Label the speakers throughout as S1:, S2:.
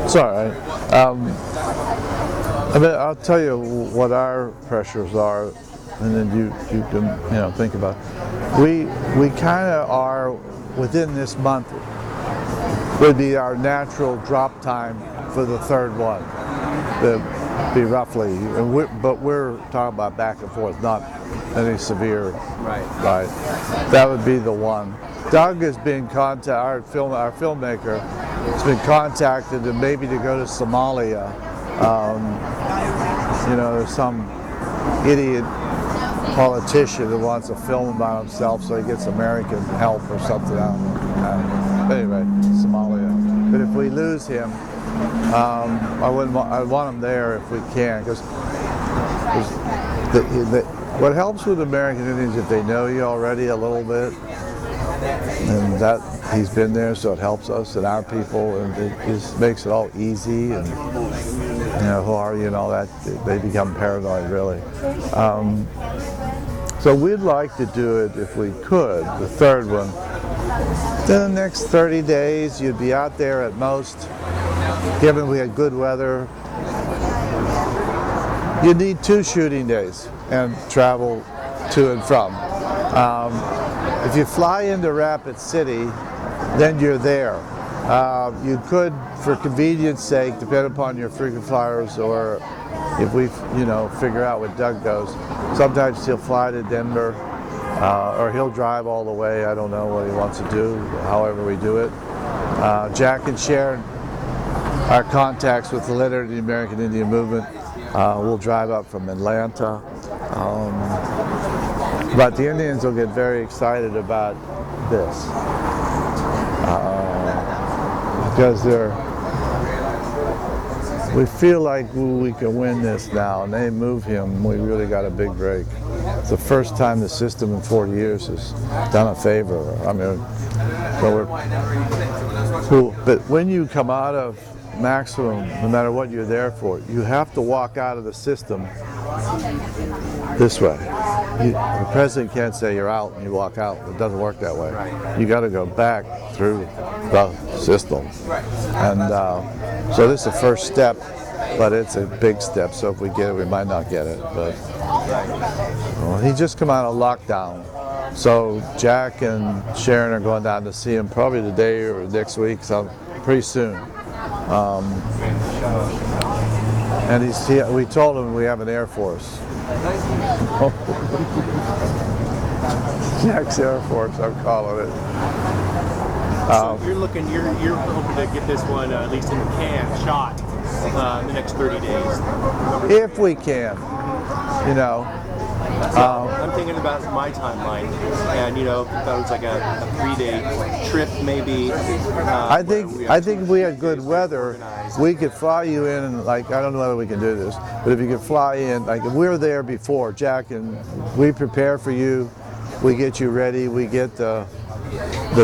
S1: It's all right. I mean, I'll tell you what our pressures are, and then you can think about it. We kind of are within this month would be our natural drop time for the third one. Be roughly, but we're talking about back and forth, not any severe.
S2: Right.
S1: Right. That would be the one. Doug has been our filmmaker, has been contacted and maybe to go to Somalia. There's some idiot politician who wants to film about himself so he gets American help or something. Anyway, Somalia. But if we lose him, I want him there if we can, because what helps with American Indians if they know you already a little bit, and that he's been there, so it helps us and our people, and it just makes it all easy. And who are you and all that. They become paranoid, really. So we'd like to do it if we could, the third one. Then the next 30 days, you'd be out there at most. Given we had good weather, you need 2 shooting days and travel to and from. If you fly into Rapid City, then you're there. You could, for convenience sake, depend upon your frequent flyers, or if we, figure out what Doug goes, sometimes he'll fly to Denver, or he'll drive all the way. I don't know what he wants to do, however we do it. Jack and Sharon, our contacts with the leader of the American Indian Movement, will drive up from Atlanta. But the Indians will get very excited about this. Because we feel like we can win this now, and they move him, we really got a big break. It's the first time the system in 40 years has done a favor. I mean, but when you come out of maximum, no matter what you're there for, you have to walk out of the system this way. The president can't say you're out and you walk out. It doesn't work that way. You got to go back through the system. And so this is the first step, but it's a big step. So if we get it, we might not get it. But he just come out of lockdown. So Jack and Sharon are going down to see him probably today or next week, so pretty soon. And we told him we have an Air Force. Jack's Air Force, I'm calling it.
S2: So you're hoping to get this one at least in the can, shot in the next 30 days.
S1: If we can,
S2: I'm thinking about my timeline, and if that was like a 3-day trip, maybe.
S1: I think if we had good weather, we could fly you in, and I don't know whether we can do this, but if you could fly in, if we were there before, Jack, and we prepare for you, we get you ready, we get the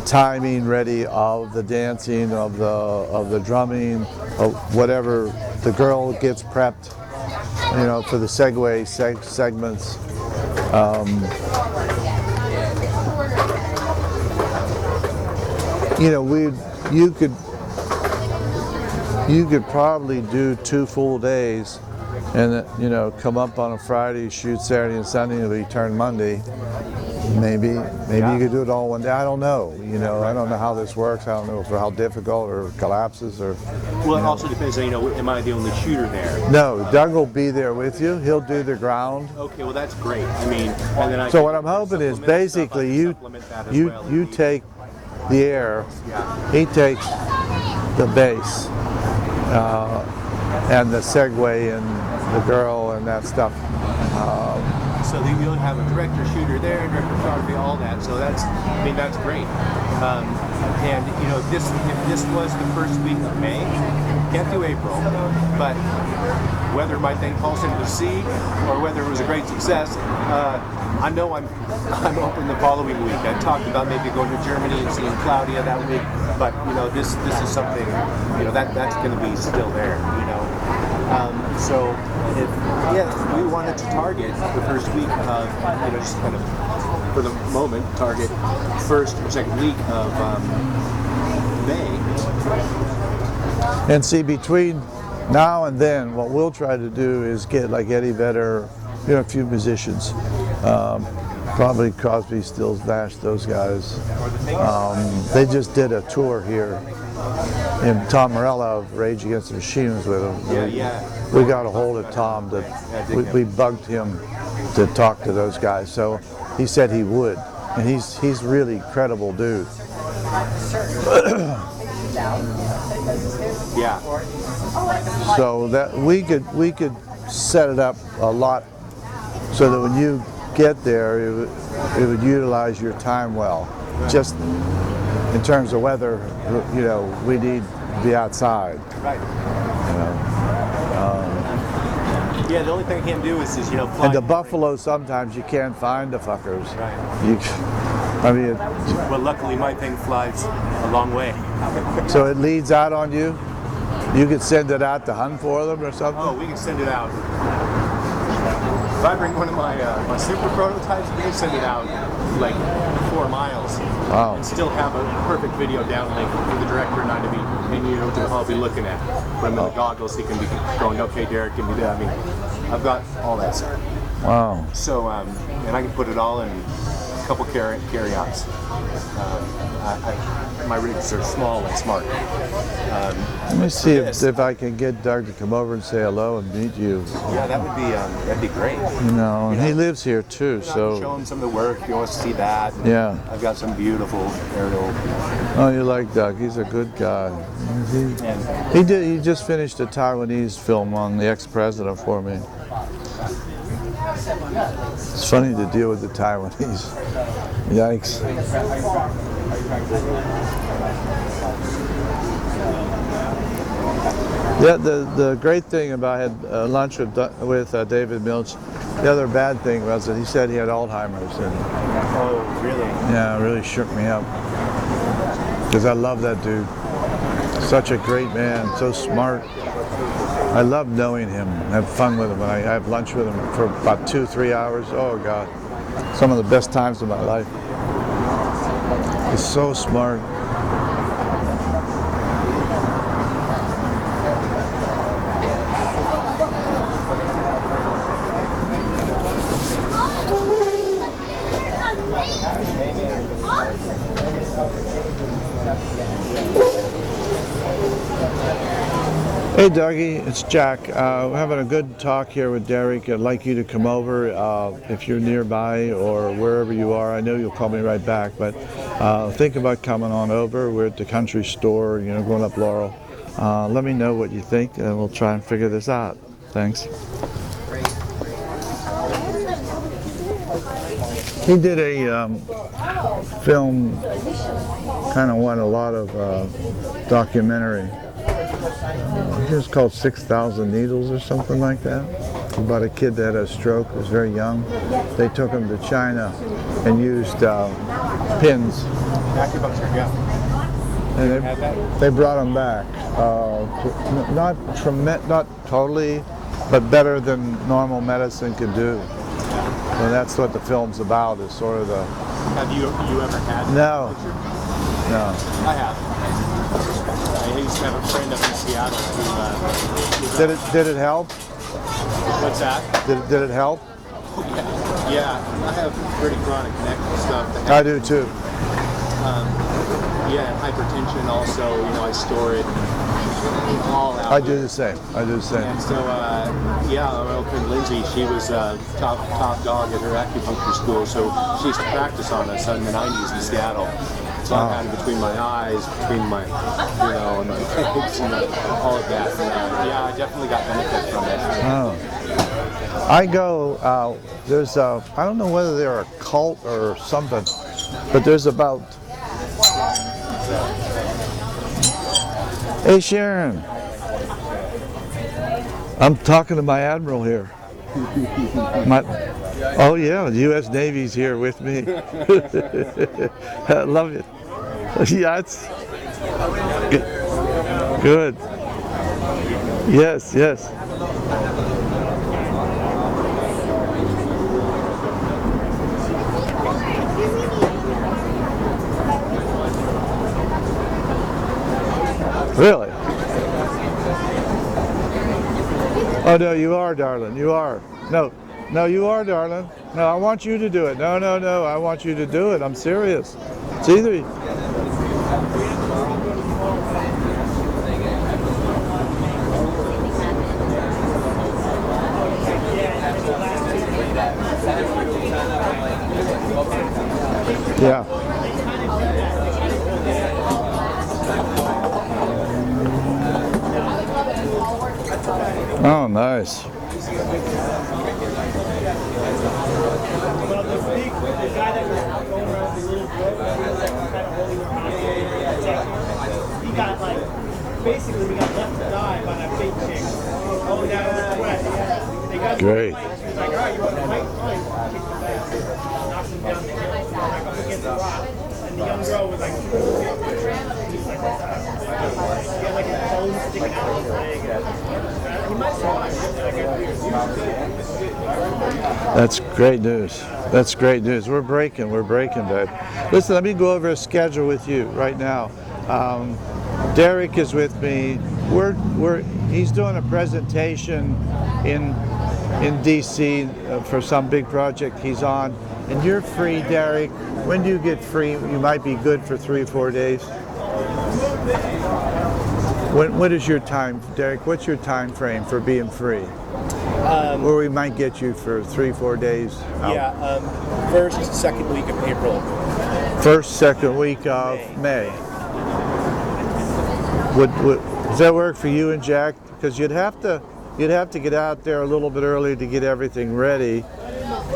S1: timing ready of the dancing, of the drumming, of whatever. The girl gets prepped, for the segue segments. You could probably do 2 full days, and come up on a Friday, shoot Saturday and Sunday, and return Monday. Maybe you could do it all one day. I don't know. I don't know how this works. I don't know how difficult or collapses or.
S2: Well, it also depends. Am I the only shooter there?
S1: No, Doug will be there with you. He'll do the ground.
S2: Okay, well that's great. And then
S1: so what I'm hoping is basically you take the air, he takes the bass, and the segue and the girl and that stuff.
S2: So you'll have a director, shooter there, director, photography, all that. So that's great. And if this was the first week of May, can't do April, but whether my thing falls into the sea or whether it was a great success, I know I'm open the following week. I talked about maybe going to Germany and seeing Claudia that week, but this is something that's going to be still there. So if we wanted to target the first week of, just kind of for the moment, target first or second week of May,
S1: And see, between now and then, what we'll try to do is get like Eddie Vedder, a few musicians, probably Crosby, Stills, Nash, those guys. They just did a tour here, and Tom Morello of Rage Against the Machine was with them. We got a hold of Tom, we bugged him to talk to those guys, so he said he would, and he's really credible dude.
S2: Yeah.
S1: So that we could set it up a lot so that when you get there, it would utilize your time well. Just in terms of weather, we need to be outside.
S2: Right. Yeah, the only thing I can't do is fly.
S1: And the buffalo, sometimes you can't find the fuckers.
S2: Right. But luckily my thing flies a long way.
S1: So it leads out on you? You could send it out to hunt for them or something?
S2: Oh, we can send it out. If I bring one of my super prototypes, we can send it out like 4 miles.
S1: Wow.
S2: And still have a perfect video downlink for the director and I to be, and to all be looking at. Put him in the goggles, he can be going, okay, Derek can do that. I mean, I've got all that stuff.
S1: Wow.
S2: So, and I can put it all in a couple carry-outs. My rigs are small and smart.
S1: Let me see if I can get Doug to come over and say hello and meet you.
S2: Yeah, that'd be great.
S1: And he lives here too, so.
S2: Show him some of the work if he wants to see that.
S1: Yeah.
S2: I've got some beautiful aerial.
S1: Oh, you like Doug? He's a good guy. He just finished a Taiwanese film on the ex-president for me. It's funny to deal with the Taiwanese. Yikes. Yeah, the great thing about I had lunch with David Milch. The other bad thing was that he said he had Alzheimer's. And,
S2: oh, really?
S1: Yeah, it really shook me up. Because I love that dude. Such a great man, so smart. I love knowing him, have fun with him. I have lunch with him for about 2-3 hours. Oh God, some of the best times of my life. He's so smart. Hey Dougie, it's Jack. We're having a good talk here with Derek. I'd like you to come over if you're nearby or wherever you are. I know you'll call me right back, but think about coming on over. We're at the country store, going up Laurel. Let me know what you think and we'll try and figure this out. Thanks. He did a film, kind of won a lot of documentary. I think it was called 6,000 Needles or something like that. About a kid that had a stroke, was very young. They took him to China and used pins.
S2: Acupuncture, yeah.
S1: And they brought him back. Not totally, but better than normal medicine could do. And that's what the film's about, is sort of the...
S2: Have you ever had
S1: No. No.
S2: I have. I used to have a friend up in Seattle who...
S1: Did it help?
S2: What's that?
S1: Did it help?
S2: Yeah, I have pretty chronic neck stuff.
S1: I do too.
S2: Yeah, and hypertension also, I store it all out.
S1: I do the same.
S2: And so, yeah, my old friend Lindsay, she was top dog at her acupuncture school, so she used to practice on us in the 90s in Seattle. So I've had it between my eyes, between my, and my legs, and all of that. And, yeah, I definitely got benefit from it.
S1: Oh. I go, there's I don't know whether they're a cult or something, but there's about... Hey Sharon, I'm talking to my admiral here. Oh yeah, the U.S. Navy's here with me. I love it. Yeah, it's good. Yes. Really? Oh no, you are, darling. You are. No, no, you are, darling. No, I want you to do it. No, no, no. I want you to do it. I'm serious. It's either. Yeah. Oh, nice.
S3: Well, the guy that was going around the little boat, kind of holding the he got like, basically we got left to die by that big chick. Oh, down in the west. They got
S1: Great.
S3: She was like, all right, you want to fight? Fine. Kicked him back. Knocked him down the hill, like up against the rock. And the young girl was like, he's like, what's that? He had like his bone sticking out of his leg. He might survive.
S1: That's great news. That's great news. We're breaking, babe. Listen, let me go over a schedule with you right now. Derek is with me. He's doing a presentation in DC for some big project he's on. And you're free, Derek. When do you get free? You might be good for 3 or 4 days. What is your time, Derek? What's your time frame for being free? Or we might get you for 3 or 4 days.
S2: Yeah, first, second week of April.
S1: First, second week of May. Does that work for you and Jack? Because you'd have to get out there a little bit early to get everything ready,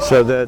S1: so that